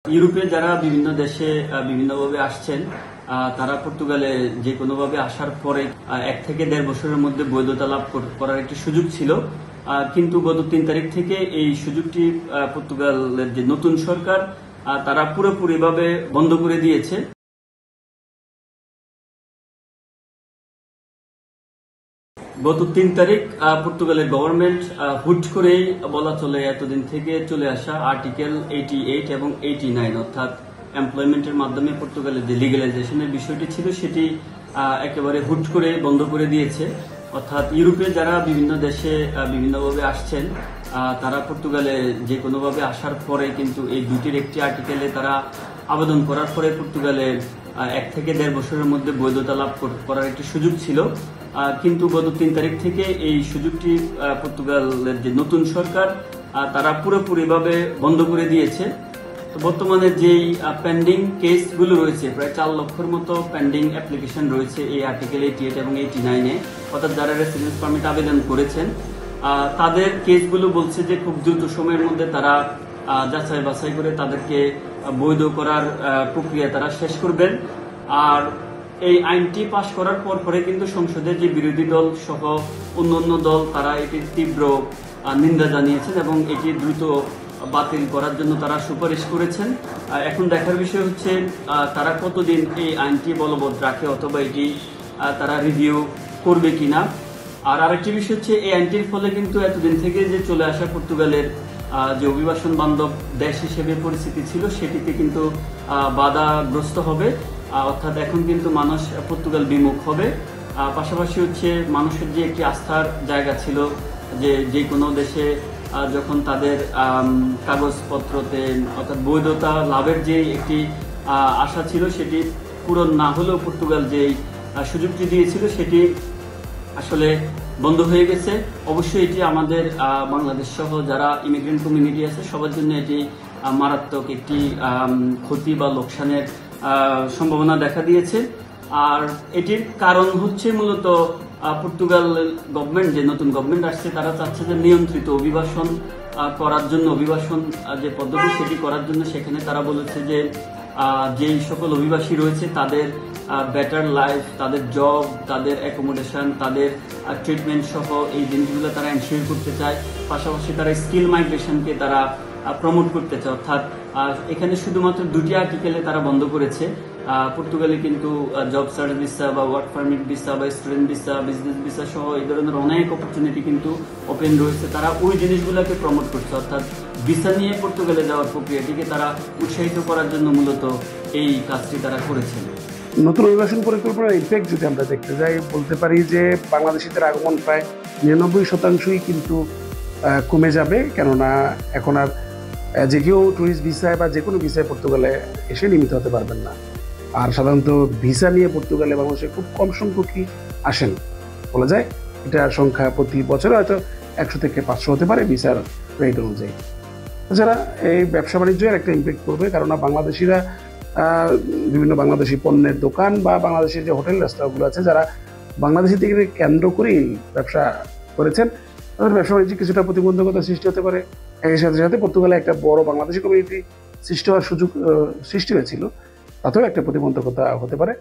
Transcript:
ইউরোপে যারা বিভিন্ন দেশে বিভিন্নভাবে আসছেন তারা পর্তুগালে যে কোনোভাবে আসার পরে 1 থেকে 1.5 বছরের মধ্যে বৈধতা লাভ করার একটি সুযোগ ছিল, কিন্তু গত 3 তারিখ থেকে এই সুযোগটি পর্তুগালের যে নতুন সরকার তারা পুরোপুরিভাবে বন্ধ করে দিয়েছে। গত 3 তারিখ পর্তুগালের গভর্নমেন্ট হুট করেই বলা চলে এতদিন থেকে চলে আসা আর্টিকেল 88 এবং 89 অর্থাৎ এমপ্লয়মেন্টের মাধ্যমে পর্তুগালের যে লিগ্যালাইজেশনের বিষয়টি ছিল সেটি একেবারে হুট করে বন্ধ করে দিয়েছে। অর্থাৎ ইউরোপে যারা বিভিন্ন দেশে বিভিন্নভাবে আসছেন তারা পর্তুগালে যে কোনোভাবে আসার পরে কিন্তু এই দুটির একটি আর্টিকেলে তারা আবেদন করার পরে পর্তুগালে 1 থেকে 1.5 বছরের মধ্যে বৈধতা লাভ করার একটি সুযোগ ছিল, কিন্তু গত 3 তারিখ থেকে এই সুযোগটি পর্তুগালের যে নতুন সরকার তারা পুরোপুরিভাবে বন্ধ করে দিয়েছে। তো বর্তমানে যেই পেন্ডিং কেসগুলো রয়েছে, প্রায় 4 লক্ষের মতো পেন্ডিং অ্যাপ্লিকেশন রয়েছে এই আর্টিকেল 88 এবং 89-এ, অর্থাৎ যারা রেসিডেন্স পারমিট আবেদন করেছেন তাদের কেসগুলো বলছে যে খুব দ্রুত সময়ের মধ্যে তারা যাচাই বাছাই করে তাদেরকে বৈধ করার প্রক্রিয়া তারা শেষ করবেন। আর এই আইনটি পাশ করার পরে কিন্তু সংসদের যে বিরোধী দল সহ অন্যান্য দল তারা এটির তীব্র নিন্দা জানিয়েছেন এবং এটি দ্রুত বাতিল করার জন্য তারা সুপারিশ করেছেন। এখন দেখার বিষয় হচ্ছে তারা কতদিন এই আইনটি বলবৎ রাখে অথবা এটি তারা রিভিউ করবে কিনা। আর আরেকটি বিষয় হচ্ছে এই আইনটির ফলে কিন্তু এতদিন থেকে যে চলে আসা পর্তুগালের যে অভিবাসন বান্ধব দেশ হিসেবে পরিস্থিতি ছিল সেটিতে কিন্তু বাধাগ্রস্ত হবে, অর্থাৎ এখন কিন্তু মানুষ পর্তুগাল বিমুখ হবে। পাশাপাশি হচ্ছে মানুষের যে একটি আস্থার জায়গা ছিল যে কোনো দেশে যখন তাদের কাগজপত্রতে অর্থাৎ বৈধতা লাভের যে একটি আশা ছিল সেটি পূরণ না হলেও পর্তুগাল যে সুযোগটি দিয়েছিল সেটি আসলে বন্ধ হয়ে গেছে। অবশ্যই এটি আমাদের বাংলাদেশ সহ যারা ইমিগ্রেন্ট কমিউনিটি আছে সবার জন্য এটি মারাত্মক একটি ক্ষতি বা লোকসানের সম্ভাবনা দেখা দিয়েছে। আর এটির কারণ হচ্ছে মূলত পর্তুগাল গভর্নমেন্ট, যে নতুন গভর্নমেন্ট আসছে তারা চাচ্ছে যে নিয়ন্ত্রিত অভিবাসন করার জন্য, অভিবাসন যে পদ্ধতি সেটি করার জন্য সেখানে তারা বলেছে যে যেই সকল অভিবাসী রয়েছে তাদের বেটার লাইফ, তাদের জব, তাদের অ্যাকোমোডেশন, তাদের ট্রিটমেন্ট সহ এই জিনিসগুলো তারা এনশিওর করতে চায়। পাশাপাশি তারা স্কিল মাইগ্রেশনকে তারা প্রমোট করতে চায়। অর্থাৎ এখানে শুধুমাত্র 2টি আর্টিকেলে তারা বন্ধ করেছে। পর্তুগালে কিন্তু জব সার্চ ভিসা বা ওয়ার্ক পারমিট ভিসা বা স্টুডেন্ট ভিসা, বিজনেস ভিসা সহ এই ধরনের অনেক অপরচুনিটি কিন্তু ওপেন রয়েছে। তারা ওই জিনিসগুলোকে প্রমোট করছে, অর্থাৎ ভিসা নিয়ে পর্তুগালে যাওয়ার প্রক্রিয়াটিকে তারা উৎসাহিত করার জন্য মূলত এই কাজটি তারা করেছেন। নতুন অভিবাসন পরিকল্পনার ইম্প্যাক্ট যদি আমরা দেখতে যাই, বলতে পারি যে বাংলাদেশিদের আগমন প্রায় 99% কিন্তু কমে যাবে। কেননা এখন আর যে কেউ ট্যুরিস্ট ভিসায় বা যে কোনো ভিসায় পর্তুগালে এসে নিয়মিত হতে পারবেন না। আর সাধারণত ভিসা নিয়ে পর্তুগালে বাংলাদেশে খুব কম সংখ্যকই আসেন। বলা যায় এটার সংখ্যা প্রতি বছরে হয়তো 100 থেকে 500 হতে পারে ভিসার রেট অনুযায়ী। তাছাড়া এই ব্যবসা বাণিজ্যের একটা ইম্প্যাক্ট পড়বে, কেননা বাংলাদেশিরা বিভিন্ন বাংলাদেশি পণ্যের দোকান বা বাংলাদেশের যে হোটেল রেস্তোরাঁগুলো আছে যারা বাংলাদেশি থেকে কেন্দ্র করেই ব্যবসা করেছেন তাদের ব্যবসা বাণিজ্যে কিছুটা প্রতিবন্ধকতা সৃষ্টি হতে পারে। এর সাথে সাথে পর্তুগালে একটা বড় বাংলাদেশি কমিউনিটি সৃষ্টি হওয়ার সুযোগ সৃষ্টি হয়েছিল, তাতেও একটা প্রতিবন্ধকতা হতে পারে।